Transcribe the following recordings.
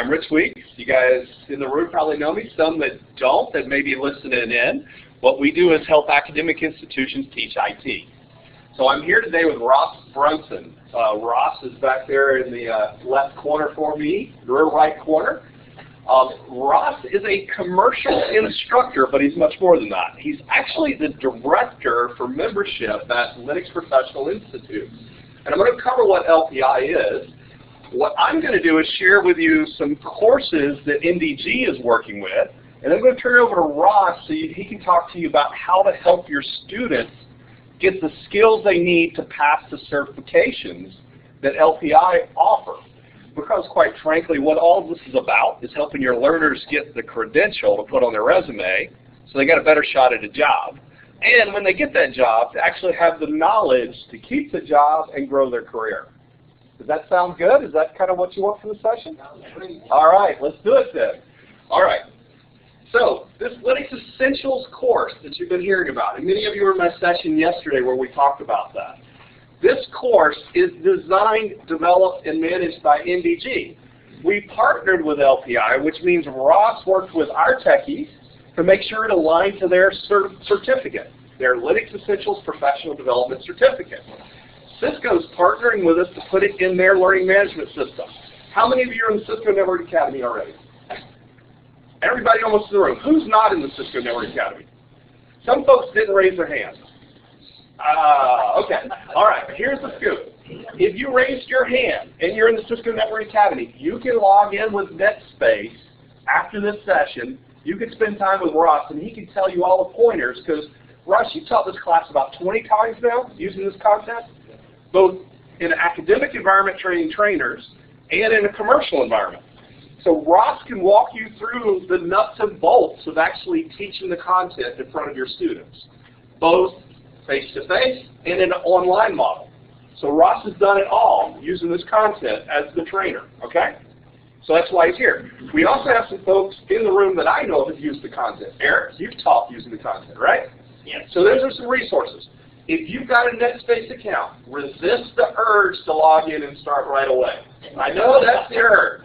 I'm Rich Weeks. You guys in the room probably know me. Some that don't, that may be listening in. What we do is help academic institutions teach IT. So I'm here today with Ross Bronson. Ross is back there in the left corner for me, your right corner. Ross is a commercial instructor, but he's much more than that. He's actually the director for membership at Linux Professional Institute. And I'm going to cover what LPI is. What I'm going to do is share with you some courses that NDG is working with, and I'm going to turn it over to Ross so he can talk to you about how to help your students get the skills they need to pass the certifications that LPI offers. Because quite frankly, what all of this is about is helping your learners get the credential to put on their resume so they got a better shot at a job. And when they get that job, to actually have the knowledge to keep the job and grow their career. Does that sound good? Is that kind of what you want for the session? All right, let's do it then. All right. So this Linux Essentials course that you've been hearing about, and many of you were in my session yesterday where we talked about that. This course is designed, developed, and managed by NDG. We partnered with LPI, which means Ross worked with our techies to make sure it aligned to their certificate, their Linux Essentials Professional Development Certificate. Cisco's partnering with us to put it in their learning management system. How many of you are in the Cisco Networking Academy already? Everybody almost in the room. Who's not in the Cisco Networking Academy? Some folks didn't raise their hands. Okay. All right. Here's the scoop. If you raised your hand and you're in the Cisco Networking Academy, you can log in with NetSpace after this session. You can spend time with Ross, and he can tell you all the pointers, because, Ross, you taught this class about 20 times now using this content, both in an academic environment training trainers and in a commercial environment. So Ross can walk you through the nuts and bolts of actually teaching the content in front of your students, both face-to-face and in an online model. So Ross has done it all using this content as the trainer, okay? So that's why he's here. We also have some folks in the room that I know have used the content. Eric, you've taught using the content, right? Yeah. So those are some resources. If you've got a NetSpace account, resist the urge to log in and start right away. I know that's the urge.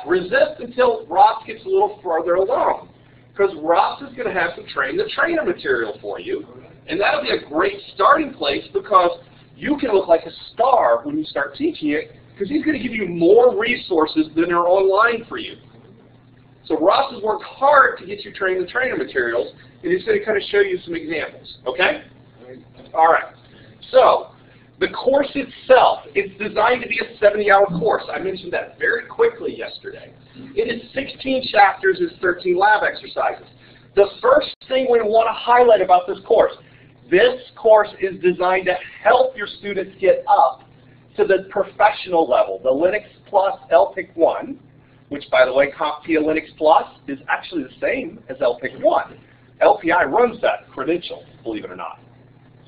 Resist until Ross gets a little further along, because Ross is going to have to train the trainer material for you, and that'll be a great starting place, because you can look like a star when you start teaching it, because he's going to give you more resources than are online for you. So Ross has worked hard to get you trained the trainer materials, and he's going to kind of show you some examples, okay? All right. So the course itself is designed to be a 70-hour course. I mentioned that very quickly yesterday. It is 16 chapters, it's 13 lab exercises. The first thing we want to highlight about this course is designed to help your students get up to the professional level, the Linux Plus LPIC 1, which, by the way, CompTIA Linux Plus is actually the same as LPIC 1. LPI runs that credential, believe it or not.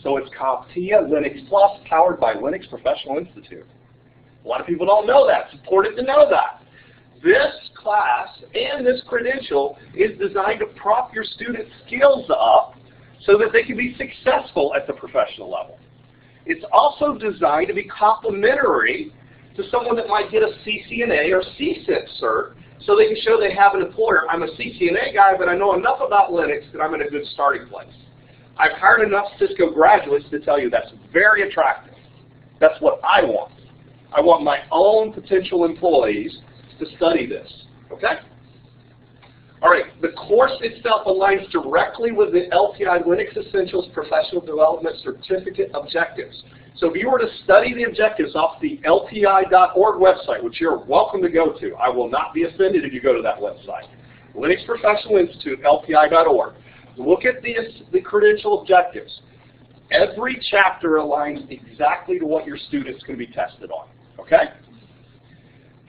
So it's CompTIA Linux Plus, powered by Linux Professional Institute. A lot of people don't know that. It's important to know that. This class and this credential is designed to prop your students' skills up so that they can be successful at the professional level. It's also designed to be complementary to someone that might get a CCNA or CCIP cert, so they can show they have an employer. I'm a CCNA guy, but I know enough about Linux that I'm in a good starting place. I've hired enough Cisco graduates to tell you that's very attractive. That's what I want. I want my own potential employees to study this, okay? All right, the course itself aligns directly with the LPI Linux Essentials Professional Development Certificate objectives. So if you were to study the objectives off the lpi.org website, which you're welcome to go to, I will not be offended if you go to that website, Linux Professional Institute, lpi.org. Look at the credential objectives. Every chapter aligns exactly to what your student's going to be tested on, okay?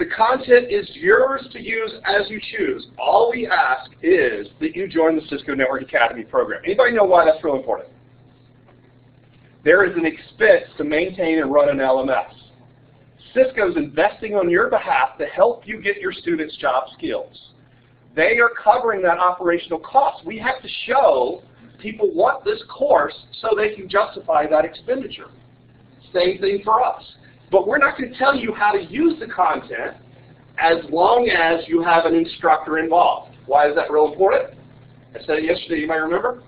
The content is yours to use as you choose. All we ask is that you join the Cisco Network Academy program. Anybody know why that's real important? There is an expense to maintain and run an LMS. Cisco's investing on your behalf to help you get your students' job skills. They are covering that operational cost. We have to show people want this course so they can justify that expenditure. Same thing for us. But we're not going to tell you how to use the content as long as you have an instructor involved. Why is that real important? I said it yesterday, you might remember.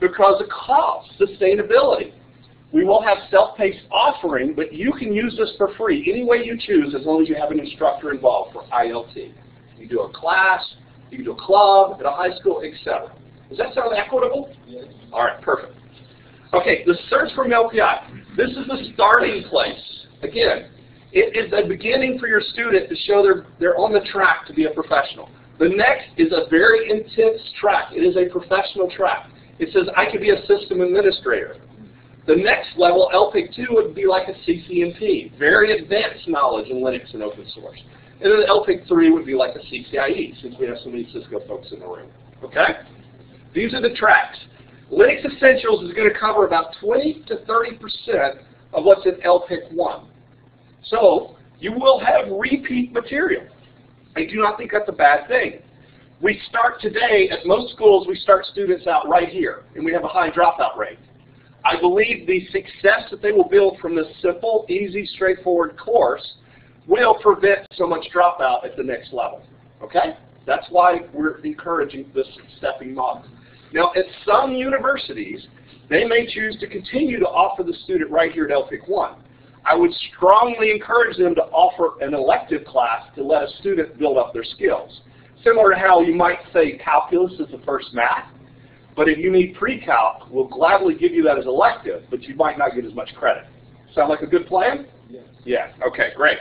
Because of cost, sustainability. We will have self-paced offering, but you can use this for free any way you choose as long as you have an instructor involved for ILT. You do a class, you can do a club at a high school, etc. Does that sound equitable? Yes. All right, perfect. Okay, the search from LPI. This is the starting place. Again, it is a beginning for your student to show they're on the track to be a professional. The next is a very intense track. It is a professional track. It says, I could be a system administrator. The next level, LPIC 2, would be like a CCNP, very advanced knowledge in Linux and open source. And then LPIC 3 would be like a CCIE, since we have so many Cisco folks in the room. Okay? These are the tracks. Linux Essentials is going to cover about 20 to 30% of what's in LPIC 1. So, you will have repeat material. I do not think that's a bad thing. We start today, at most schools, we start students out right here, and we have a high dropout rate. I believe the success that they will build from this simple, easy, straightforward course will prevent so much dropout at the next level. Okay? That's why we're encouraging this stepping model. Now, at some universities, they may choose to continue to offer the student right here at LPIC 1. I would strongly encourage them to offer an elective class to let a student build up their skills. Similar to how you might say calculus is the first math, but if you need pre-calc, we'll gladly give you that as elective, but you might not get as much credit. Sound like a good plan? Yes. Yeah, okay, great.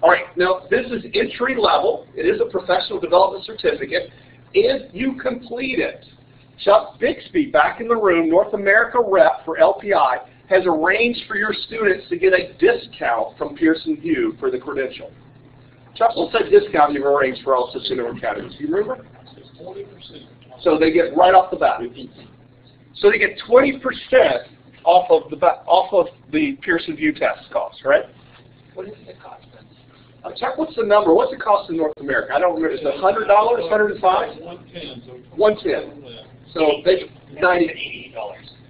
All right, now this is entry level. It is a professional development certificate. If you complete it, Chuck Bixby, back in the room, North America rep for LPI, has arranged for your students to get a discount from Pearson VUE for the credential. Chuck, what's that discount you've arranged for all Cisco Networking Academies? Do you remember? It's 20%. So they get right off the bat. So they get 20% off of the Pearson VUE test cost, right? What is the cost then? Chuck, what's the number? What's the cost in North America? I don't remember. Is it $100? $105? 110. 110. So they $90.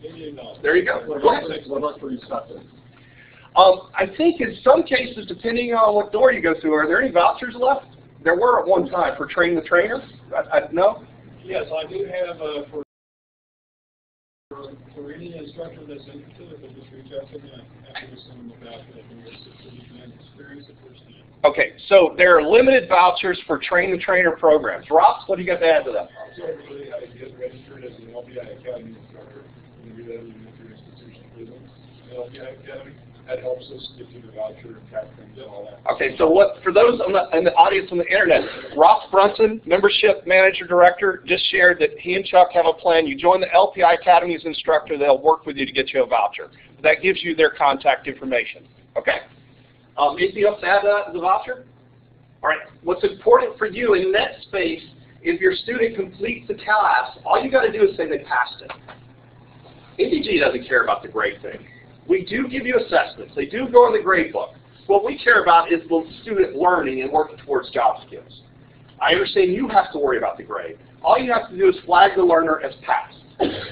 $88. There you go. What about for instructor? I think in some cases, depending on what door you go through, are there any vouchers left? There were at one time for train the trainer. No? Yes, I do have for any instructor that's interested, if they just reach out to me, I'm happy to send them a voucher that can assist so you can experience it firsthand. Okay, so there are limited vouchers for train the trainer programs. Ross, what do you got to add to that? So really, I get registered as an LPI Academy instructor. You can do that even if your institution isn't an LPI Academy. That helps us get you the voucher and tax and all that. Okay, so what for those in the audience on the internet, Ross Bronson, Membership Manager Director, just shared that he and Chuck have a plan. You join the LPI Academy as instructor, they'll work with you to get you a voucher. That gives you their contact information. Okay? Anything else to add to the voucher? All right, what's important for you in NetSpace, if your student completes the class, all you got to do is say they passed it. NDG doesn't care about the grade thing. We do give you assessments. They do go in the grade book. What we care about is the student learning and working towards job skills. I understand you have to worry about the grade. All you have to do is flag the learner as passed.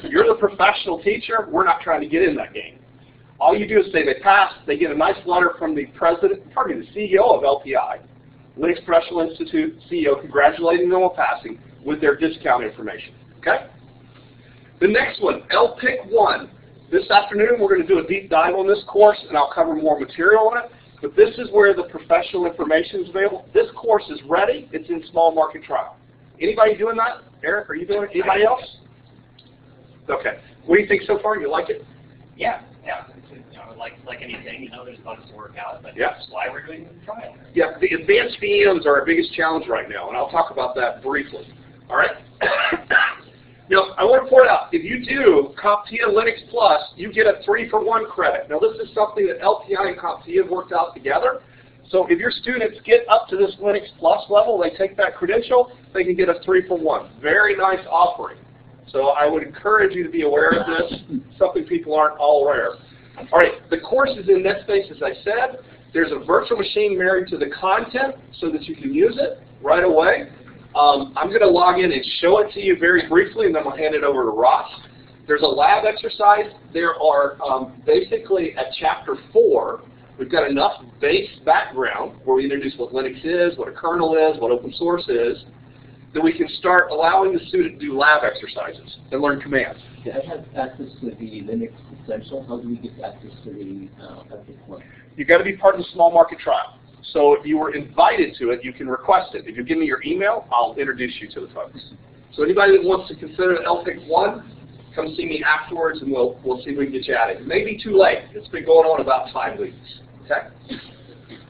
You're the professional teacher. We're not trying to get in that game. All you do is say they passed. They get a nice letter from the the CEO of LPI, Linux Professional Institute CEO, congratulating them on passing with their discount information. Okay? The next one, LPIC 1. This afternoon, we're going to do a deep dive on this course, and I'll cover more material on it. But this is where the professional information is available. This course is ready. It's in small market trial. Anybody doing that? Eric, are you doing it? Anybody else? Okay. What do you think so far? You like it? Yeah. Like anything, there's bugs to work out, but yeah. That's why we're doing the trial. Yeah, the advanced VMs are our biggest challenge right now, and I'll talk about that briefly. All right? Now, I want to point out, if you do CompTIA Linux Plus, you get a 3-for-1 credit. Now, this is something that LPI and CompTIA have worked out together. So if your students get up to this Linux Plus level, they take that credential, they can get a 3-for-1. Very nice offering. So I would encourage you to be aware of this, something people aren't all aware of. All right, the course is in NetSpace, as I said. There's a virtual machine married to the content so that you can use it right away. I'm going to log in and show it to you very briefly, and then I'll hand it over to Ross. There's a lab exercise. There are basically at Chapter 4, we've got enough base background where we introduce what Linux is, what a kernel is, what open source is, that we can start allowing the student to do lab exercises and learn commands. Yeah, I have access to the Linux Essentials. How do we get access to the course? You've got to be part of the small market trial. So if you were invited to it, you can request it. If you give me your email, I'll introduce you to the folks. So anybody that wants to consider LPIC 1, come see me afterwards and we'll see if we can get you added. It may be too late. It's been going on about 5 weeks. Okay?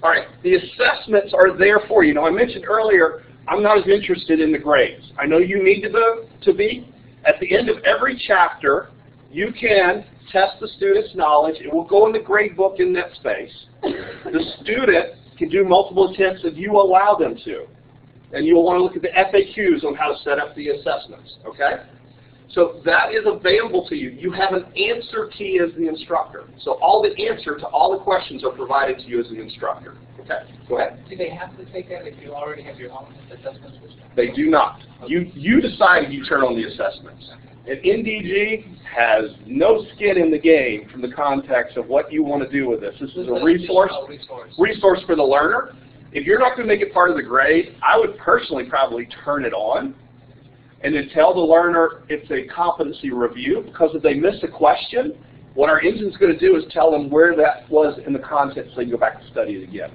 All right, the assessments are there for you. Now I mentioned earlier, I'm not as interested in the grades. I know you need to be. At the end of every chapter, you can test the student's knowledge. It will go in the grade book in NetSpace. The student can do multiple attempts if you allow them to. And you'll want to look at the FAQs on how to set up the assessments, okay? So that is available to you. You have an answer key as the instructor. So all the answer to all the questions are provided to you as an instructor. Okay, go ahead. Do they have to take that if you already have your own assessments? They do not. You decide if you turn on the assessments. And NDG has no skin in the game from the context of what you want to do with this. This is a resource for the learner. If you're not going to make it part of the grade, I would personally probably turn it on and then tell the learner it's a competency review, because if they miss a question, what our engine's going to do is tell them where that was in the content so they can go back and study it again.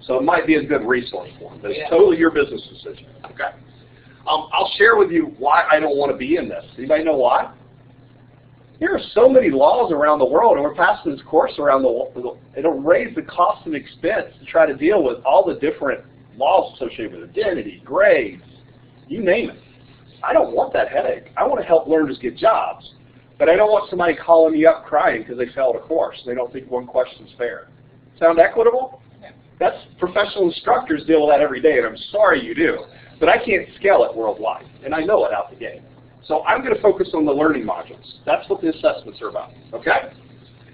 So it might be a good resource for them, but it's totally your business decision. Okay. I'll share with you why I don't want to be in this. Anybody know why? There are so many laws around the world, and we're passing this course around the world. It'll raise the cost and expense to try to deal with all the different laws associated with identity, grades, you name it. I don't want that headache. I want to help learners get jobs, but I don't want somebody calling me up crying because they failed a course. They don't think one question's fair. Sound equitable? That's professional instructors deal with that every day, and I'm sorry you do. But I can't scale it worldwide, and I know it out the gate. So I'm going to focus on the learning modules. That's what the assessments are about, okay?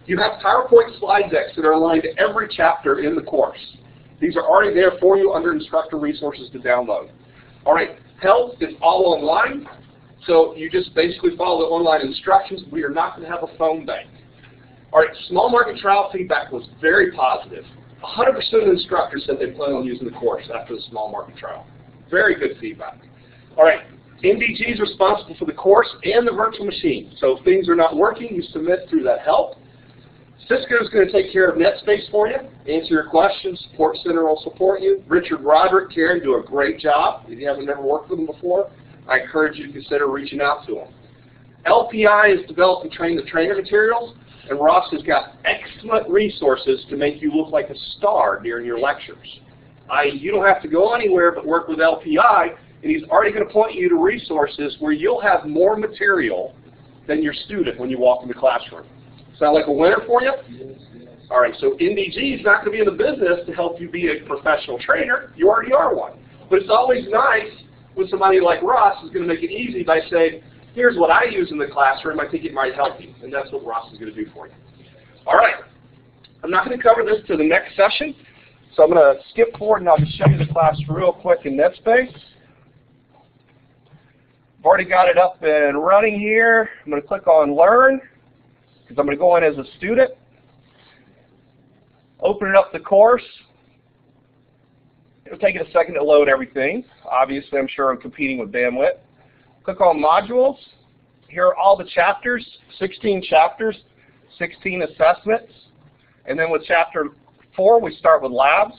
You have PowerPoint slide decks that are aligned to every chapter in the course. These are already there for you under instructor resources to download. All right, help is all online, so you just basically follow the online instructions. We are not going to have a phone bank. All right, small market trial feedback was very positive. 100% of the instructors said they plan on using the course after the small market trial. Very good feedback. All right, NDG is responsible for the course and the virtual machine. So if things are not working, you submit through that help. Cisco is going to take care of NetSpace for you, answer your questions. Support Center will support you. Richard, Roderick, Karen do a great job. If you haven't never worked with them before, I encourage you to consider reaching out to them. LPI has developed and trained the trainer materials, and Ross has got excellent resources to make you look like a star during your lectures. You don't have to go anywhere but work with LPI, and he's already going to point you to resources where you'll have more material than your student when you walk in the classroom. Sound like a winner for you? Yes, yes. All right, so NDG is not going to be in the business to help you be a professional trainer. You already are one. But it's always nice when somebody like Ross is going to make it easy by saying, here's what I use in the classroom. I think it might help you. And that's what Ross is going to do for you. All right. I'm not going to cover this to the next session. So I'm going to skip forward and I'll just show you the class real quick in NetSpace. I've already got it up and running here. I'm going to click on Learn because I'm going to go in as a student. Open up the course. It'll take it a second to load everything. Obviously, I'm sure I'm competing with bandwidth. Click on Modules. Here are all the chapters, 16 chapters, 16 assessments. And then with Chapter 4, we start with labs.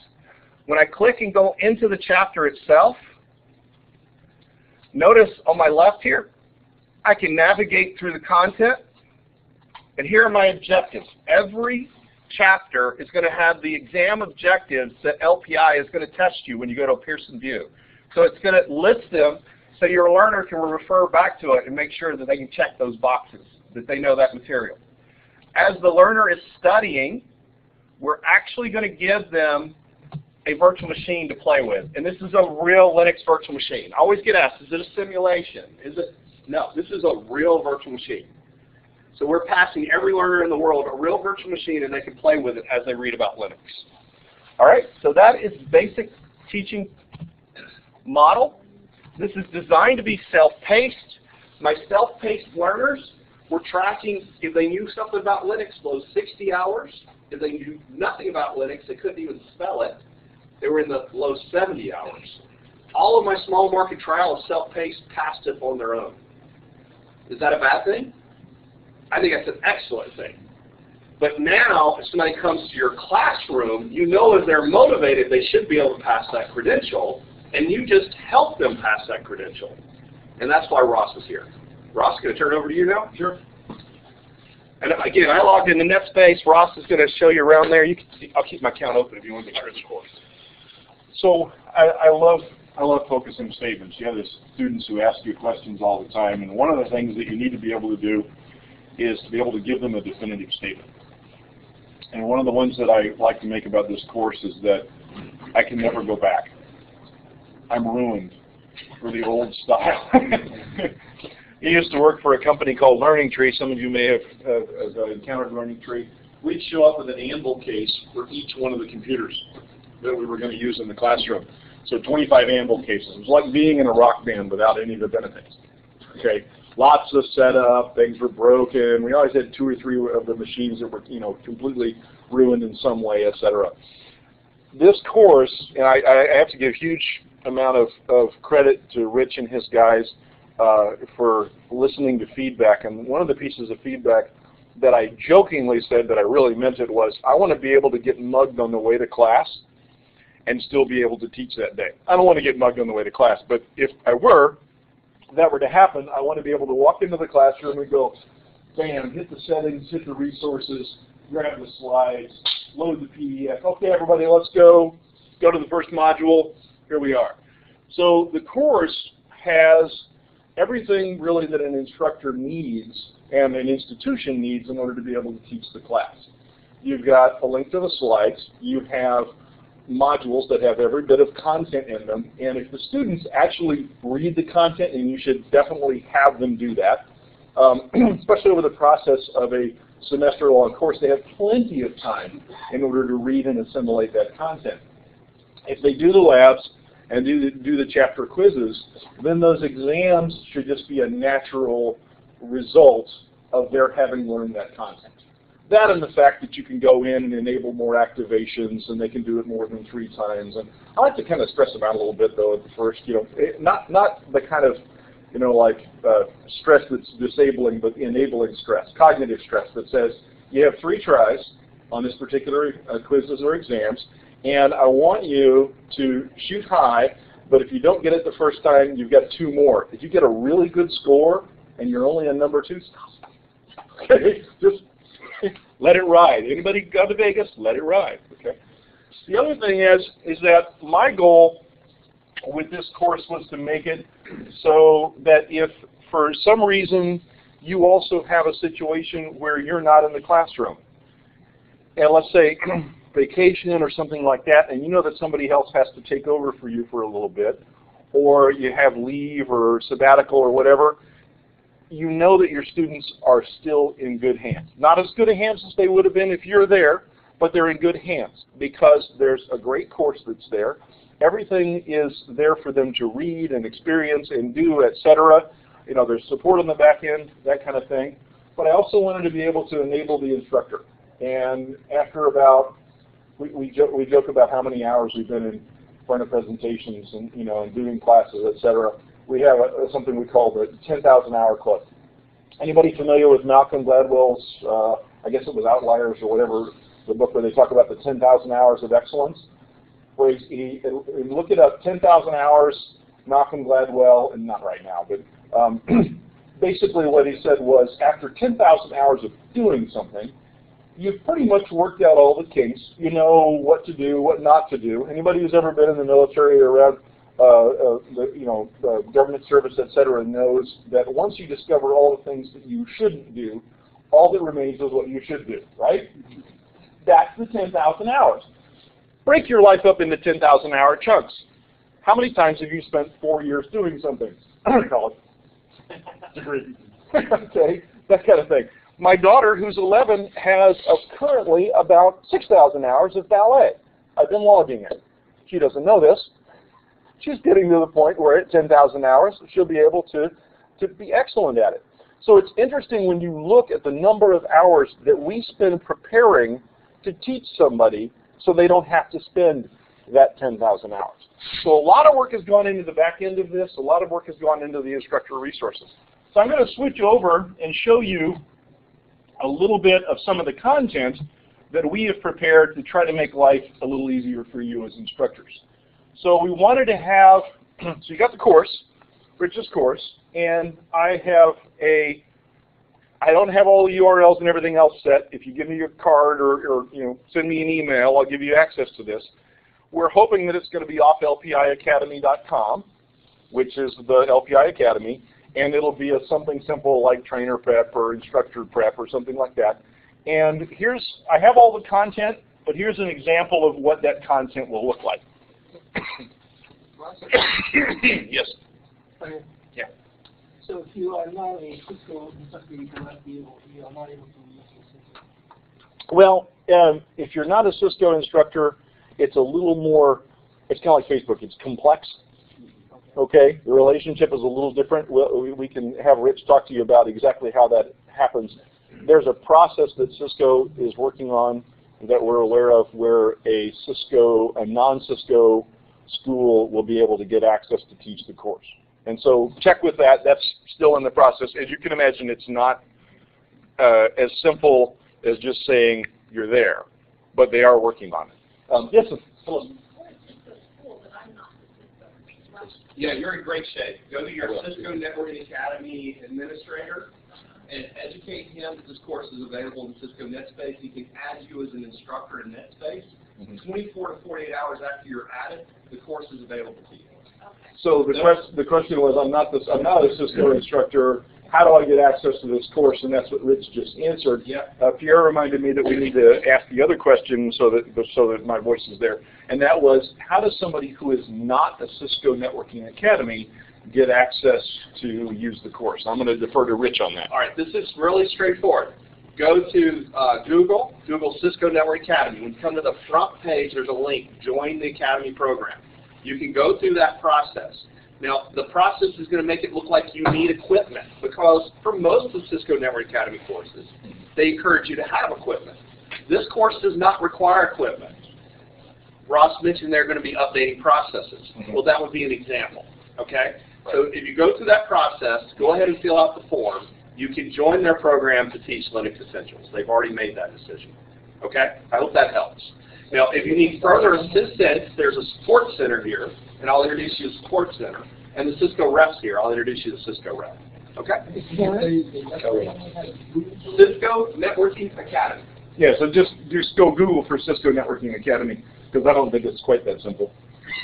When I click and go into the chapter itself, notice on my left here, I can navigate through the content. And here are my objectives. Every chapter is going to have the exam objectives that LPI is going to test you when you go to a Pearson View. So it's going to list them so your learner can refer back to it and make sure that they can check those boxes, that they know that material. As the learner is studying, we're actually going to give them a virtual machine to play with. And this is a real Linux virtual machine. I always get asked, is it a simulation? Is it? No, this is a real virtual machine. So we're passing every learner in the world a real virtual machine, and they can play with it as they read about Linux. All right, so that is basic teaching model. This is designed to be self-paced. My self-paced learners, we're tracking if they knew something about Linux, those 60 hours, if they knew nothing about Linux, they couldn't even spell it, they were in the low 70 hours. All of my small market trials self-paced passed it on their own. Is that a bad thing? I think that's an excellent thing. But now, if somebody comes to your classroom, you know if they're motivated, they should be able to pass that credential, and you just help them pass that credential. And that's why Ross is here. Ross, can I turn it over to you now? Sure. And again, I logged into NetSpace. Ross is going to show you around there. You can see, I'll keep my account open if you want to make sure it's course. So I love focusing statements. You have the students who ask you questions all the time, and one of the things that you need to be able to do is to be able to give them a definitive statement. And one of the ones that I like to make about this course is that I can never go back. I'm ruined for the old style. He used to work for a company called Learning Tree. Some of you may have encountered Learning Tree. We'd show up with an Anvil case for each one of the computers that we were going to use in the classroom. So 25 Anvil cases. It was like being in a rock band without any of the benefits. Okay, lots of setup. Things were broken. We always had 2 or 3 of the machines that were, completely ruined in some way, etc. This course, and I have to give huge amount of credit to Rich and his guys for listening to feedback. And one of the pieces of feedback that I jokingly said that I really meant it was, I want to be able to get mugged on the way to class and still be able to teach that day. I don't want to get mugged on the way to class, but if that were to happen, I want to be able to walk into the classroom and go, bam, hit the settings, hit the resources, grab the slides, load the PDF. Okay, everybody, let's go. Go to the first module. Here we are. So the course has everything really that an instructor needs and an institution needs in order to be able to teach the class. You've got a link to the slides. You have modules that have every bit of content in them, and if the students actually read the content, and you should definitely have them do that, especially over the process of a semester-long course, they have plenty of time in order to read and assimilate that content. If they do the labs and do the chapter quizzes, then those exams should just be a natural result of their having learned that content. That and the fact that you can go in and enable more activations, and they can do it more than 3 times. And I like to kind of stress them out a little bit, though, at the first. Not the kind of stress that's disabling, but enabling stress, cognitive stress that says you have 3 tries on this particular quizzes or exams, and I want you to shoot high, but if you don't get it the first time, you've got 2 more. If you get a really good score and you're only a number 2, stop. Okay, just let it ride. Anybody go to Vegas? Let it ride. Okay. The other thing is that my goal with this course was to make it so that if for some reason you also have a situation where you're not in the classroom, and let's say vacation or something like that, and you know that somebody else has to take over for you for a little bit, or you have leave or sabbatical or whatever, you know that your students are still in good hands. Not as good a hands as they would have been if you're there, but they're in good hands because there's a great course that's there. Everything is there for them to read and experience and do, etc. There's support on the back end, that kind of thing. But I also wanted to be able to enable the instructor. And after about, we joke about how many hours we've been in front of presentations and and doing classes, etc. We have something we call the 10,000 Hour Club. Anybody familiar with Malcolm Gladwell's, I guess it was Outliers or whatever, the book where they talk about the 10,000 hours of excellence? Where he look it up, 10,000 hours, Malcolm Gladwell, and not right now, but basically what he said was after 10,000 hours of doing something, you've pretty much worked out all the kinks. You know what to do, what not to do. Anybody who's ever been in the military or around government service, etc., knows that once you discover all the things that you shouldn't do, all that remains is what you should do, right? That's the 10,000 hours. Break your life up into 10,000 hour chunks. How many times have you spent 4 years doing something? College. Degree. Okay, that kind of thing. My daughter, who's 11, has currently about 6,000 hours of ballet. I've been logging it. She doesn't know this. She's getting to the point where at 10,000 hours, she'll be able to be excellent at it. So it's interesting when you look at the number of hours that we spend preparing to teach somebody so they don't have to spend that 10,000 hours. So a lot of work has gone into the back end of this. A lot of work has gone into the instructor resources. So I'm going to switch over and show you a little bit of some of the content that we have prepared to try to make life a little easier for you as instructors. So we wanted to have, so you got the course, Rich's course, and I don't have all the URLs and everything else set. If you give me your card or send me an email, I'll give you access to this. We're hoping that it's going to be off lpiacademy.com, which is the LPI Academy, and it'll be something simple like trainer prep or instructor prep or something like that. And I have all the content, but here's an example of what that content will look like. Yes. Yeah. So if you are now a Cisco instructor, you are not able to use Cisco. Well, if you're not a Cisco instructor, it's a little more, it's kind of like Facebook, it's complex. Okay, the relationship is a little different. We can have Rich talk to you about exactly how that happens. There's a process that Cisco is working on that we're aware of where a non-Cisco school will be able to get access to teach the course. And so check with that. That's still in the process. As you can imagine, it's not as simple as just saying you're there, but they are working on it. Yes, hello. Yeah, you're in great shape. Go to your Cisco Networking Academy administrator and educate him that this course is available in Cisco NetSpace. He can add you as an instructor in NetSpace. 24 to 48 hours after you're added, the course is available to you. So the question was, I'm not a Cisco instructor. How do I get access to this course? And that's what Rich just answered. Yeah. Pierre reminded me that we need to ask the other question so that my voice is there. And that was, how does somebody who is not a Cisco Networking Academy get access to use the course? I'm going to defer to Rich on that. All right, this is really straightforward. Go to Google Cisco Networking Academy. When you come to the front page, there's a link, Join the Academy Program. You can go through that process. Now, the process is going to make it look like you need equipment because for most of Cisco Networking Academy courses, they encourage you to have equipment. This course does not require equipment. Ross mentioned they're going to be updating processes. Well, that would be an example, okay? So if you go through that process, go ahead and fill out the form. You can join their program to teach Linux Essentials. They've already made that decision, okay? I hope that helps. Now, if you need further assistance, there's a support center here, and I'll introduce you to the support center. And the Cisco reps here, I'll introduce you to the Cisco rep. Okay? Cisco Networking Academy. Yeah, so just go Google for Cisco Networking Academy, because I don't think it's quite that simple.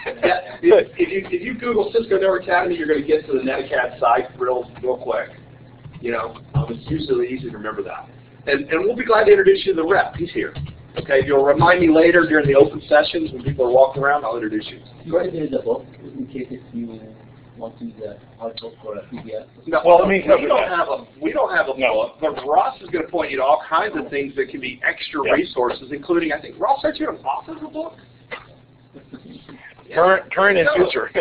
Yeah, if you Google Cisco Networking Academy, you're going to get to the NetAcad site real quick. It's usually easy to remember that. And we'll be glad to introduce you to the rep. He's here. Okay, you'll remind me later during the open sessions when people are walking around, I'll introduce you. You already did the book, in case if you want to use the hard book or a PDF. No, well, we don't have a book, but Ross is going to point you to all kinds of things that can be extra resources, including, I think, Ross, aren't you an author of a book? Current and future.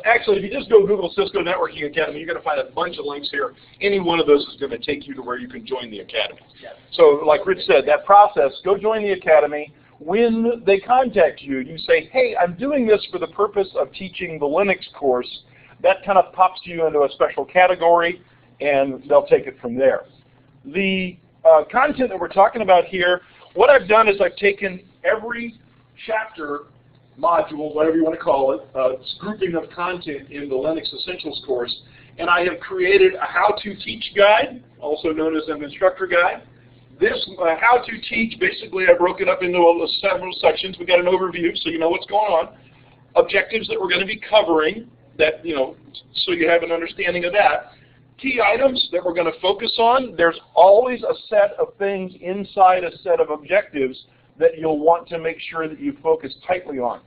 Actually, if you just go Google Cisco Networking Academy, you're going to find a bunch of links here. Any one of those is going to take you to where you can join the academy. Yeah. So like Rich said, that process, go join the academy. When they contact you, you say, hey, I'm doing this for the purpose of teaching the Linux course. That kind of pops you into a special category, and they'll take it from there. The content that we're talking about here, what I've done is I've taken every chapter module, whatever you want to call it, grouping of content in the Linux Essentials course, and I have created a how-to-teach guide, also known as an instructor guide. This how-to-teach, basically I broke it up into several sections. We got an overview so you know what's going on, objectives that we're going to be covering, that so you have an understanding of that. Key items that we're going to focus on, there's always a set of things inside a set of objectives that you'll want to make sure that you focus tightly on.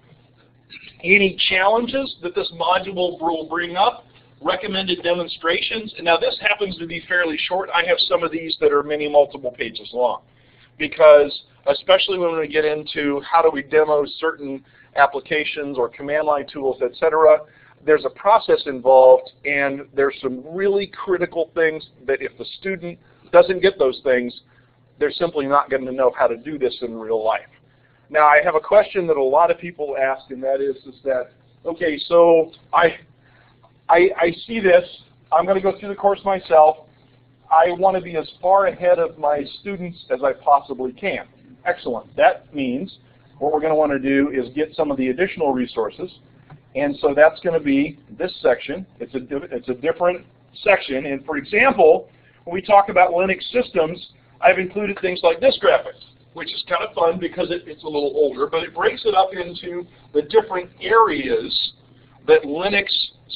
Any challenges that this module will bring up, recommended demonstrations, and now this happens to be fairly short. I have some of these that are multiple pages long, because especially when we get into how do we demo certain applications or command line tools, etc., there's a process involved, and there's some really critical things that if the student doesn't get those things, they're simply not going to know how to do this in real life. Now, I have a question that a lot of people ask, and that is that, okay, so I see this. I'm going to go through the course myself. I want to be as far ahead of my students as I possibly can. Excellent. That means what we're going to want to do is get some of the additional resources. And so that's going to be this section. It's a different section. And for example, when we talk about Linux systems, I've included things like this graphic, which is kind of fun because it's a little older, but it breaks it up into the different areas that Linux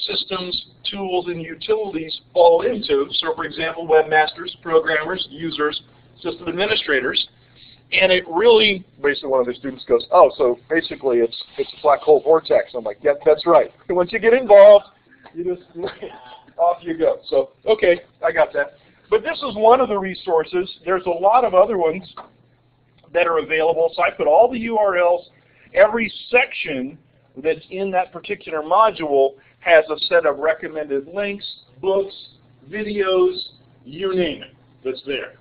systems, tools, and utilities fall into. So for example, webmasters, programmers, users, system administrators. And it really, basically one of the students goes, oh, so basically it's a black hole vortex. I'm like, yep, that's right. And once you get involved, you just, off you go. So, okay, I got that. But this is one of the resources. There's a lot of other ones that are available. So I put all the URLs. Every section that's in that particular module has a set of recommended links, books, videos, you name it, that's there.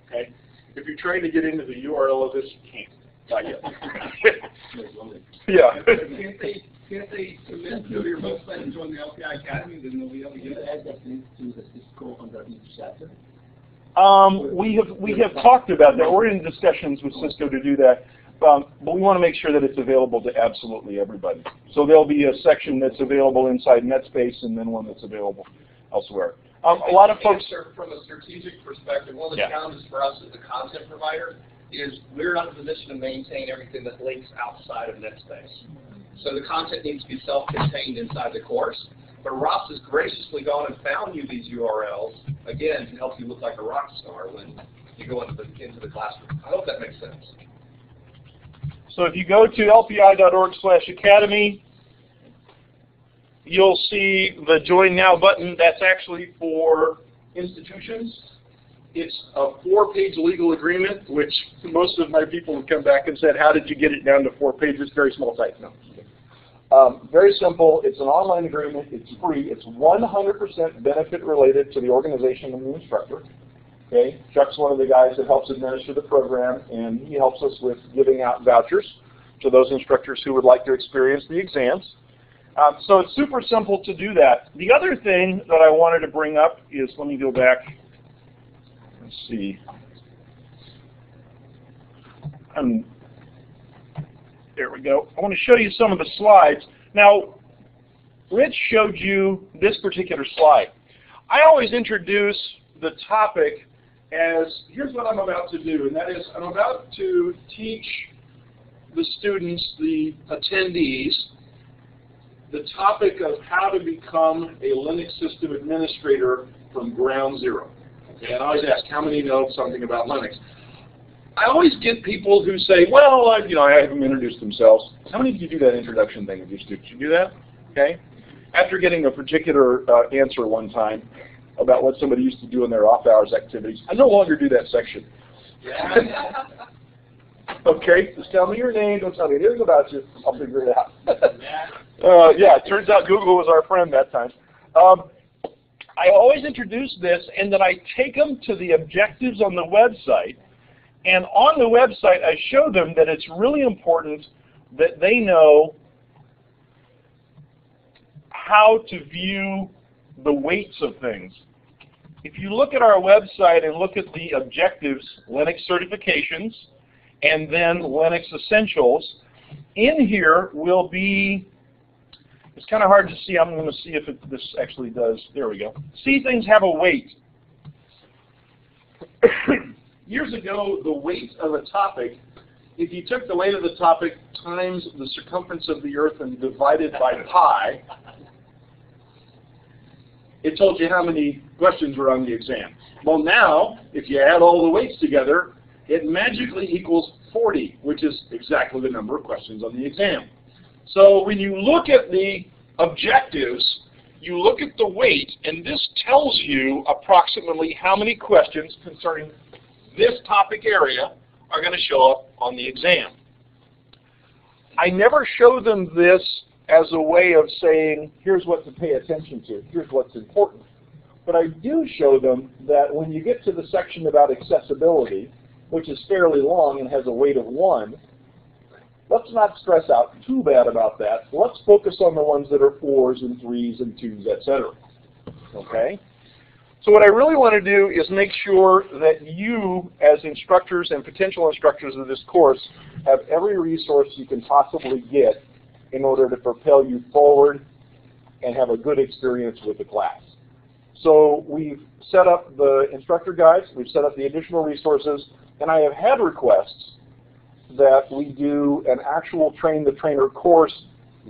Okay? If you're trying to get into the URL of this, you can't. Not yet. Yeah. Can't they submit to your website and join the LPI Academy? Then they'll be able to get add that link to the Cisco under each chapter? We have talked about that. We're in discussions with Cisco to do that. But we want to make sure that it's available to absolutely everybody. So there'll be a section that's available inside NetSpace and then one that's available elsewhere. A lot of folks... From a strategic perspective, one of the Yeah. challenges for us as a content provider is we're not in a position to maintain everything that links outside of NetSpace. So the content needs to be self-contained inside the course. But Ross has graciously gone and found you these URLs, again, to help you look like a rock star when you go into the classroom. I hope that makes sense. So if you go to lpi.org/academy, you'll see the Join Now button. That's actually for institutions. It's a 4-page legal agreement, which most of my people have come back and said, how did you get it down to 4 pages? Very small type. No. Very simple. It's an online agreement. It's free. It's 100% benefit related to the organization and the instructor. Okay? Chuck's one of the guys that helps administer the program, and he helps us with giving out vouchers to those instructors who would like to experience the exams. So it's super simple to do that. The other thing that I wanted to bring up is, let me go back. Let's see. There we go. I want to show you some of the slides. Now, Rich showed you this particular slide. I always introduce the topic as, here's what I'm about to do, and that is I'm about to teach the students, the attendees, the topic of how to become a Linux system administrator from ground zero. Okay, and I always ask, how many know something about Linux? I always get people who say, well, I have them introduce themselves. How many of you do that introduction thing with your students? You do that? Okay. After getting a particular answer one time about what somebody used to do in their off-hours activities, I no longer do that section. Yeah. Okay, just tell me your name. Don't tell me anything about you. I'll figure it out. Yeah, it turns out Google was our friend that time. I always introduce this, and then I take them to the objectives on the website. And on the website, I show them that it's really important that they know how to view the weights of things. If you look at our website and look at the objectives, Linux certifications, and then Linux Essentials, in here will be, it's kind of hard to see. I'm going to see if this actually does. There we go. See, things have a weight. Years ago, the weight of a topic, if you took the weight of the topic times the circumference of the Earth and divided by pi, it told you how many questions were on the exam. Well, now, if you add all the weights together, it magically equals 40, which is exactly the number of questions on the exam. So when you look at the objectives, you look at the weight, and this tells you approximately how many questions concerning this topic area are going to show up on the exam. I never show them this as a way of saying, here's what to pay attention to, here's what's important. But I do show them that when you get to the section about accessibility, which is fairly long and has a weight of 1, let's not stress out too bad about that. Let's focus on the ones that are 4s and 3s and 2s, etc. Okay? So what I really want to do is make sure that you, as instructors and potential instructors of this course, have every resource you can possibly get in order to propel you forward and have a good experience with the class. So we've set up the instructor guides, we've set up the additional resources, and I have had requests that we do an actual Train the Trainer course,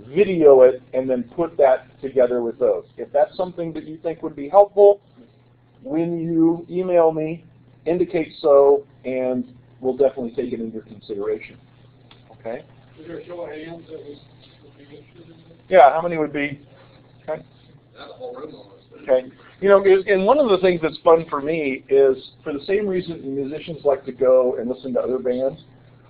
video it, and then put that together with those. If that's something that you think would be helpful, when you email me, indicate so, and we'll definitely take it into consideration. Okay? Is there a show of hands that would be interested in it? Yeah, how many would be? Okay. Okay. You know, and one of the things that's fun for me is, for the same reason musicians like to go and listen to other bands,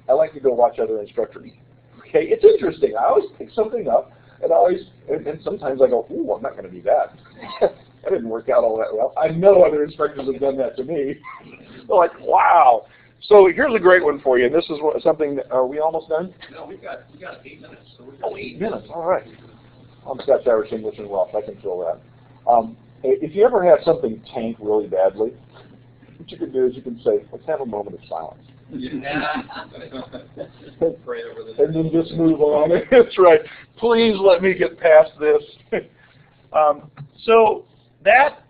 I like to go watch other instructors. Okay, it's interesting. I always pick something up, and sometimes I go, ooh, I'm not going to do that. That didn't work out all that well. I know other instructors have done that to me. They're like, wow. So here's a great one for you. And this is something that, are we almost done? No, we got 8 minutes. So we're Oh, 8 minutes. All right. I'm Scotch, Irish, English, and Welsh. I can fill that. If you ever have something tank really badly, what you can do is you can say, let's have a moment of silence. And then just move on. That's right. Please let me get past this. So that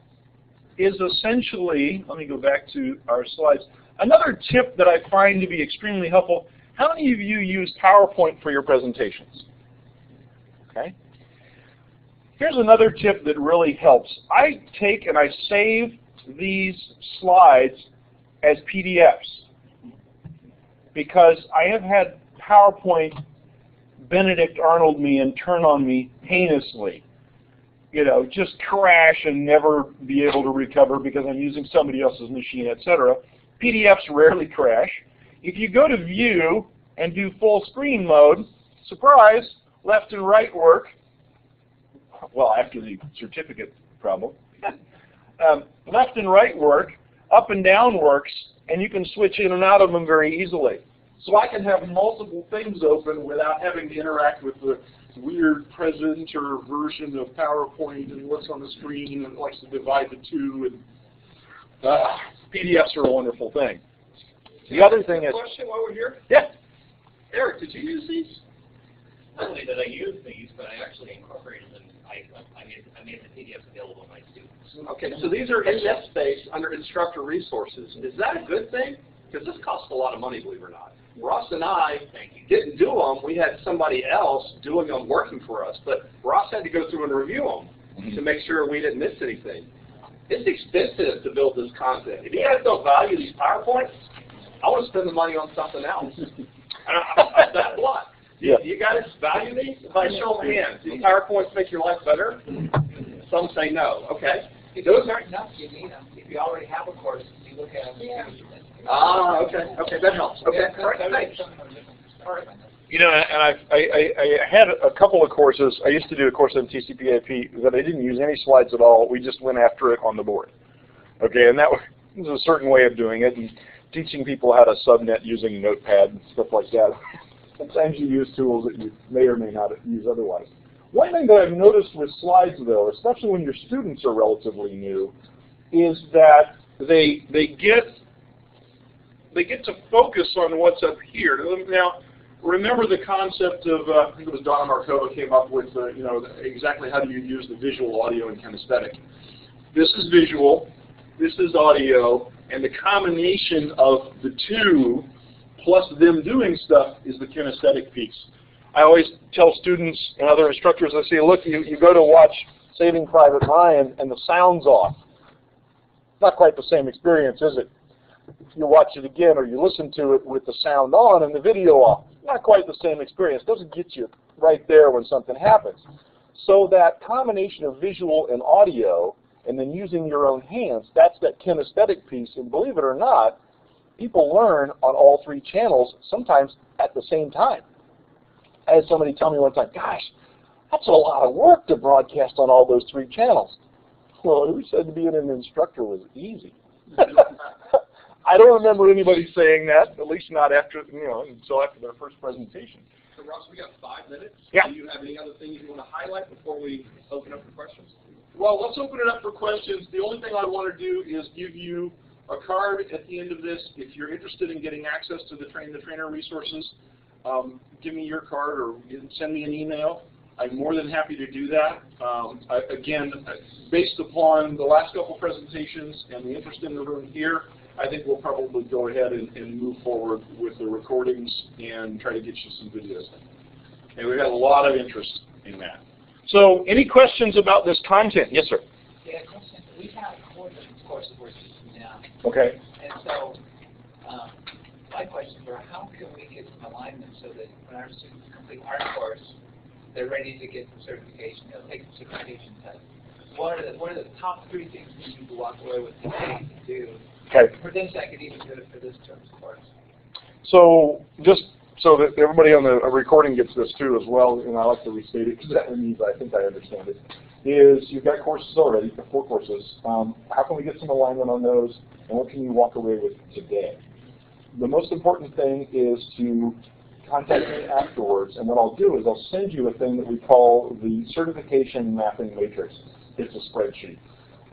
is essentially, let me go back to our slides. Another tip that I find to be extremely helpful, how many of you use PowerPoint for your presentations? Okay. Here's another tip that really helps. I take and I save these slides as PDFs because I have had PowerPoint Benedict Arnold me and turn on me heinously. You know, just crash and never be able to recover because I'm using somebody else's machine, etc. PDFs rarely crash. If you go to View and do full screen mode, surprise, left and right work. Well, after the certificate problem. Left and right work, up and down works, and you can switch in and out of them very easily. So I can have multiple things open without having to interact with the weird presenter version of PowerPoint and what's on the screen and likes to divide the two. And PDFs are a wonderful thing. The other thing is... Question while we're here? Yeah. Eric, did you use these? Not only did I use these, but I actually incorporated them. I made the PDFs available to my students. Okay, so these are in NetSpace under Instructor Resources. Is that a good thing? Because this costs a lot of money, believe it or not. Ross and I didn't do them. We had somebody else doing them, working for us. But Ross had to go through and review them to make sure we didn't miss anything. It's expensive to build this content. If you guys don't value these PowerPoints, I want to spend the money on something else. That's what. Yeah. Do you guys value these? If I show them hands, do PowerPoints make your life better? Some say no. Okay. Those aren't enough. You need them. If you already have a course, you look at them. Yeah. Okay. Okay, that helps. Okay. All right, thanks. You know, and I had a couple of courses. I used to do a course on TCP/IP that I didn't use any slides at all. We just went after it on the board. Okay, and that was a certain way of doing it, and teaching people how to subnet using Notepad and stuff like that. Sometimes you use tools that you may or may not use otherwise. One thing that I've noticed with slides, though, especially when your students are relatively new, is that they get to focus on what's up here. Now, remember the concept of I think it was Donna Markova came up with you know, exactly how do you use the visual, audio, and kinesthetic. This is visual, this is audio, and the combination of the two plus them doing stuff is the kinesthetic piece. I always tell students and other instructors, I say, look, you go to watch Saving Private Ryan and the sound's off. Not quite the same experience, is it? If you watch it again or you listen to it with the sound on and the video off, not quite the same experience. It doesn't get you right there when something happens. So that combination of visual and audio and then using your own hands, that's that kinesthetic piece. And believe it or not, people learn on all three channels sometimes at the same time. I had somebody tell me one time, gosh, that's a lot of work to broadcast on all those three channels. Well, who said being an instructor was easy? I don't remember anybody saying that, at least not after, until after their first presentation. So Ross, we got 5 minutes. Yeah. Do you have any other things you want to highlight before we open up for questions? Well, let's open it up for questions. The only thing I want to do is give you a card at the end of this. If you're interested in getting access to the Train the Trainer resources, give me your card or send me an email. I'm more than happy to do that. Again, based upon the last couple presentations and the interest in the room here, I think we'll probably go ahead and move forward with the recordings and try to get you some videos. And we've had a lot of interest in that. So, any questions about this content? Yes, sir. Yeah, question. We have courses we're teaching now. Okay. And so, my questions are, how can we get some alignment so that when our students complete our course, they're ready to get the certification, they'll take the certification test. What are the top 3 things we need to walk away with today to do? Okay. Potentially, I could even do it for this term's course. So, just so that everybody on the recording gets this too as well, and I like to restate it because that means I think I understand it, is you've got courses already, 4 courses. How can we get some alignment on those, and what can you walk away with today? The most important thing is to contact me afterwards, and what I'll do is I'll send you a thing that we call the certification mapping matrix. It's a spreadsheet.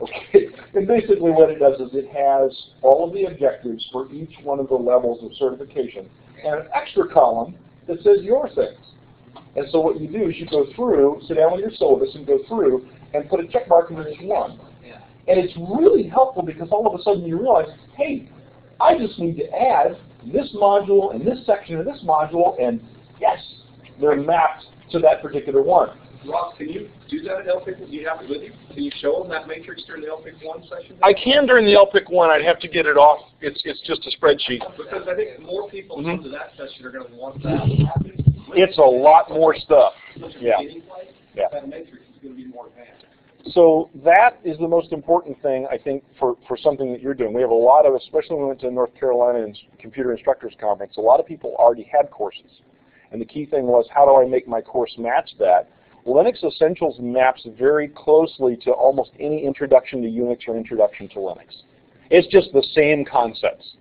Okay, and basically what it does is it has all of the objectives for each one of the levels of certification, and an extra column that says your things. And so what you do is you go through, sit down with your syllabus and go through and put a check mark in each one. And it's really helpful because all of a sudden you realize, hey, I just need to add this module and this section of this module, and yes, they're mapped to that particular one. Ross, can you do that at LPIC? Do you have it with you? Can you show them that matrix during the LPIC 1 session? I can during the LPIC 1. I'd have to get it off. It's just a spreadsheet. Because I think more people come to that session are going to want that. It's a lot more stuff. Yeah. That matrix is going to be more advanced. So that is the most important thing, I think, for something that you're doing. We have a lot of, especially when we went to North Carolina and Computer Instructors Conference, a lot of people already had courses. And the key thing was, how do I make my course match that? Linux Essentials maps very closely to almost any introduction to Unix or introduction to Linux. It's just the same concepts,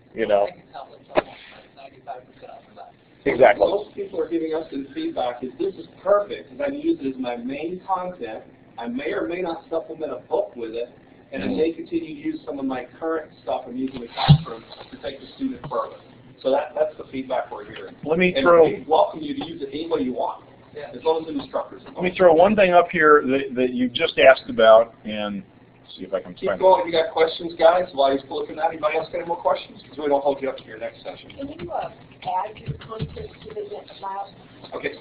Exactly. Most people are giving us the feedback is this is perfect because I use it as my main content. I may or may not supplement a book with it, and I may continue to use some of my current stuff I'm using in the classroom to take the student further. So that's the feedback we're hearing. We welcome you to use it any way you want, as long as the instructors. Let me throw one thing up here that you just asked about, and see if I can keep going. If you got questions, guys, while you're still looking at it, anybody else got any more questions? Because we don't hold you up to your next session. Can you add your content to the NetSpace? Okay,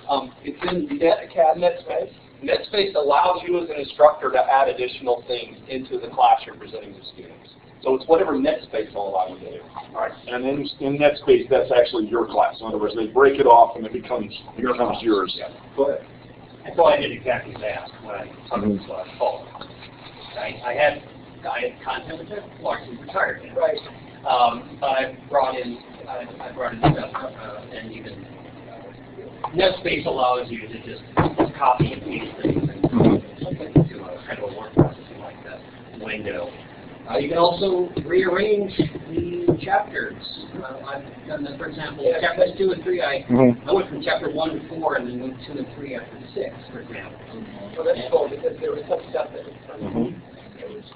it's in NetSpace. NetSpace allows you as an instructor to add additional things into the class you're presenting to students. So it's whatever NetSpace will allow you to do. All right, and in NetSpace, that's actually your class. In other words, they break it off and it becomes yours. Yeah. Go ahead. That's all I did exactly that when I took this fall. I had content which I largely retired in. Right. But I brought in stuff, and even NetSpace allows you to just copy and paste things and do a kind of a word processing like that window. You can also rearrange the chapters. I've done that, for example, chapters 2 and 3. I went from chapter 1 to 4 and then went 2 and 3 after 6, for example. So that's cool because there was some stuff that was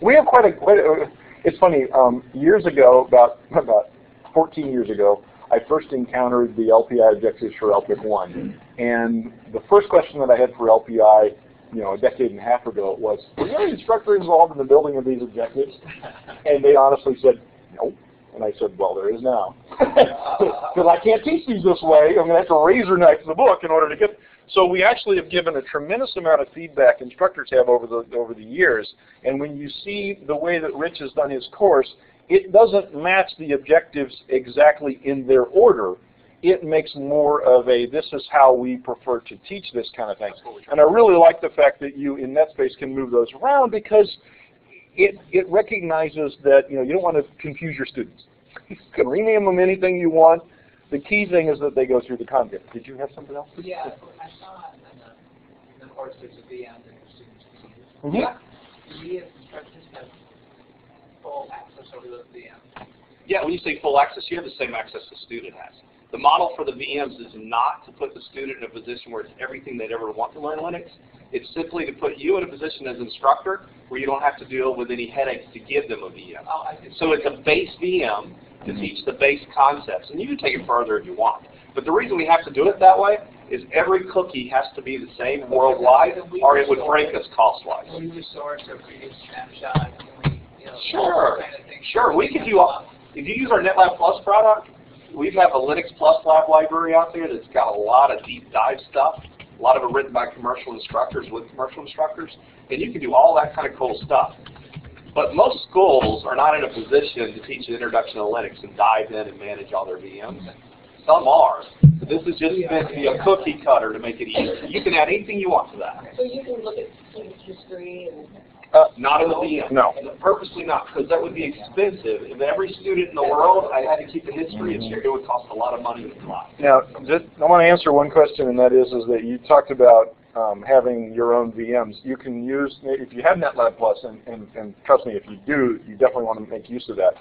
We have quite a it's funny, years ago, about 14 years ago, I first encountered the LPI objectives for LPIC 1. And the first question that I had for LPI, a decade and a half ago was, were there any instructor involved in the building of these objectives? And they honestly said, no. And I said, well, there is now. Because I can't teach these this way. I'm going to have to razor knife the book in order to get. So we actually have given a tremendous amount of feedback instructors have over the years. And when you see the way that Rich has done his course, it doesn't match the objectives exactly in their order. It makes more of a, this is how we prefer to teach this kind of thing. And I really like the fact that you in NetSpace can move those around because it recognizes that you don't want to confuse your students. You can rename them anything you want. The key thing is that they go through the content. Did you have something else? Yeah, I saw in the course there's a VM that your students can use. Mm-hmm. Do we as instructors have full access over those VMs? Yeah, when you say full access, you have the same access the student has. The model for the VMs is not to put the student in a position where it's everything they'd ever want to learn Linux. It's simply to put you in a position as instructor where you don't have to deal with any headaches to give them a VM. So it's a base VM to teach the base concepts, and you can take it further if you want. But the reason we have to do it that way is every cookie has to be the same worldwide, or it would break us cost-wise. Can we resource or previous snapshot? Can we, Sure, kind of thing? sure. We could do all. If you use our NetLab Plus product, we have a Linux Plus lab library out there that's got a lot of deep dive stuff. A lot of it written by commercial instructors with commercial instructors, and you can do all that kind of cool stuff. But most schools are not in a position to teach an introduction to Linux and dive in and manage all their VMs. Some are. But this is just meant to be a cookie cutter to make it easy. You can add anything you want to that. So you can look at student history and... Not in the VM. No. Purposely not, because that would be expensive. If every student in the world I had to keep a history, it would cost a lot of money in class. Now, I want to answer one question, and that is that you talked about having your own VMs. You can use, if you have NetLab Plus, and trust me, if you do, you definitely want to make use of that,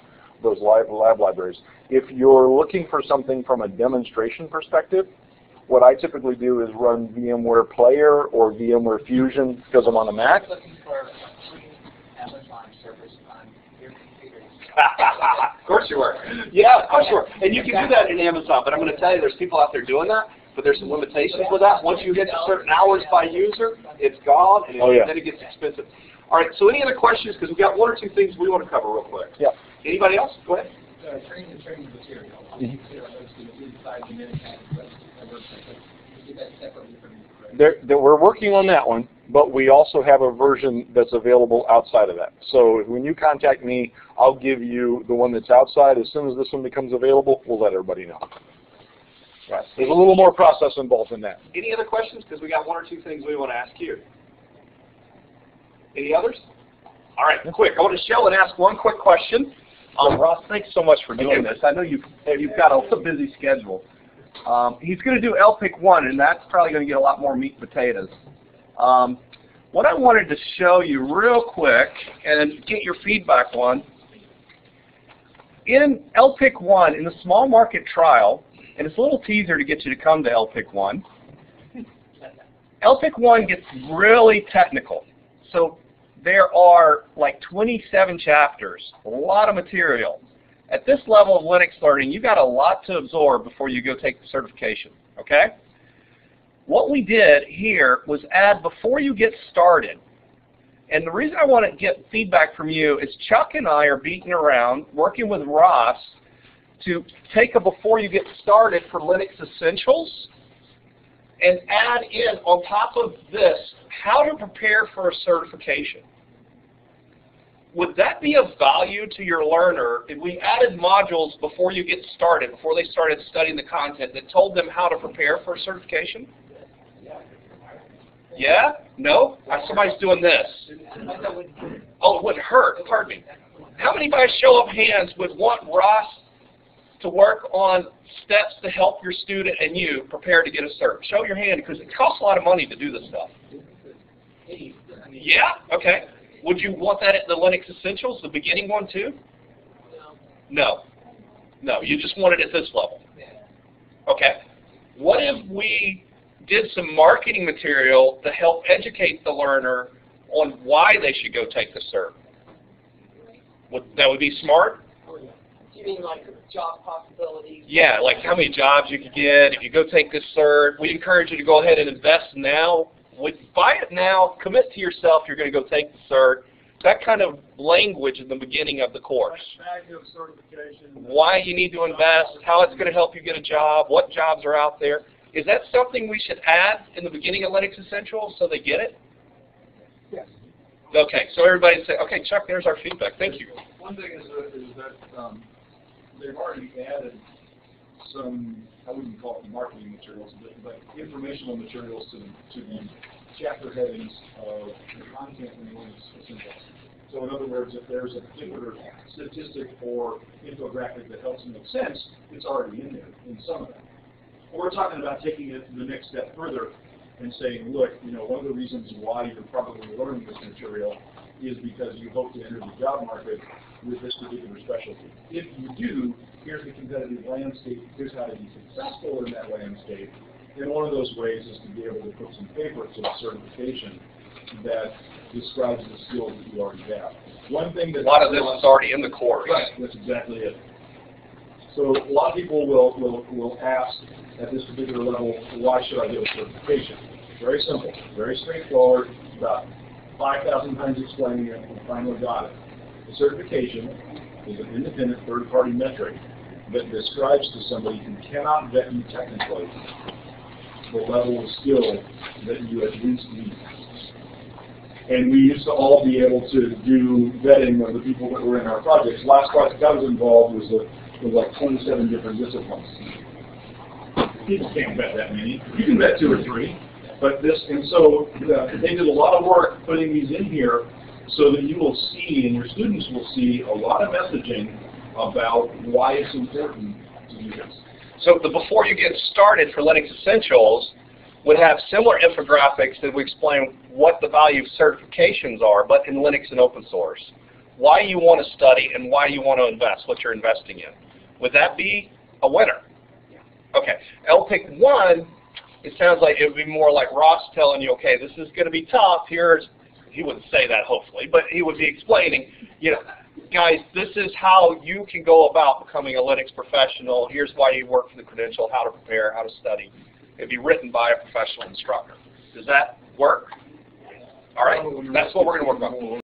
those lab libraries. If you're looking for something from a demonstration perspective, what I typically do is run VMware Player or VMware Fusion because I'm on a Mac. Looking for free Amazon service on your computer. Of course you were. Yeah, of course you were. And you can do that in Amazon, but I'm going to tell you there's people out there doing that, but there's some limitations with that. Once you hit certain hours by user, it's gone, and then it gets expensive. All right, so any other questions? Because we've got one or two things we want to cover real quick. Yeah. Anybody else? Go ahead. Training material. We're working on that one, but we also have a version that's available outside of that. So when you contact me, I'll give you the one that's outside. As soon as this one becomes available, we'll let everybody know. Right. There's a little more process involved in that. Any other questions? Because we got one or two things we want to ask you. Any others? All right, quick. I want to show and ask one quick question. Ross, thanks so much for doing this. I know you've got a busy schedule. He's going to do LPIC 1, and that's probably going to get a lot more meat and potatoes. What I wanted to show you real quick and get your feedback on, in LPIC 1, in the small market trial, and it's a little teaser to get you to come to LPIC 1, LPIC 1 gets really technical. So there are like 27 chapters, a lot of material. At this level of Linux learning, you've got a lot to absorb before you go take the certification, okay? What we did here was add before you get started. And the reason I want to get feedback from you is Chuck and I are beating around, working with Ross, to take a before you get started for Linux Essentials and add in, on top of this, how to prepare for a certification. Would that be of value to your learner if we added modules before you get started, before they started studying the content, that told them how to prepare for a certification? Yeah? No? Somebody's doing this. Oh, it wouldn't hurt. Pardon me. How many by show of hands would want Ross to work on steps to help your student and you prepare to get a cert? Show your hand, because it costs a lot of money to do this stuff. Yeah? Okay. Would you want that at the Linux Essentials, the beginning one too? No. No, you just want it at this level. Okay. What if we did some marketing material to help educate the learner on why they should go take the cert? That would be smart? You mean like job possibilities? Yeah, like how many jobs you could get if you go take this cert. We encourage you to go ahead and invest now. Buy it now, commit to yourself, you're going to go take the cert. That kind of language in the beginning of the course. Why you need to invest, how it's going to help you get a job, what jobs are out there. Is that something we should add in the beginning of Linux Essentials so they get it? Yes. Okay, so everybody say, okay, Chuck, there's our feedback. Thank you. One thing is that they've already added some, I wouldn't call it marketing materials, but informational materials to the chapter headings of the content in Linux Essentials. So in other words, if there's a particular statistic or infographic that helps make sense, it's already in there in some of that. We're talking about taking it the next step further and saying, look, one of the reasons why you're probably learning this material is because you hope to enter the job market with this particular specialty. If you do, here's the competitive landscape, here's how to be successful in that landscape. And one of those ways is to be able to put some paper to a certification that describes the skills that you already have. One thing that a lot of this is already in the course. Right, that's exactly it. So a lot of people will ask at this particular level, why should I get a certification? Very simple, very straightforward, about 5,000 times explaining it, and finally got it. The certification is an independent third-party metric that describes to somebody who cannot vet you technically the level of skill that you at least need. And we used to all be able to do vetting of the people that were in our projects. Last project I was involved was like 27 different disciplines. People can't vet that many. You can vet 2 or 3. But this, and so they did a lot of work putting these in here so that you will see, and your students will see, a lot of messaging about why it's important to do this. So the before you get started for Linux Essentials would have similar infographics that would explain what the value of certifications are, but in Linux and open source. Why you want to study and why you want to invest, what you're investing in. Would that be a winner? Okay. LPIC 1, it sounds like it would be more like Ross telling you, okay, this is going to be tough. He wouldn't say that hopefully, but he would be explaining, you know, guys, this is how you can go about becoming a Linux professional. Here's why you work for the credential, how to prepare, how to study. It'd be written by a professional instructor. Does that work? All right, that's what we're going to work on.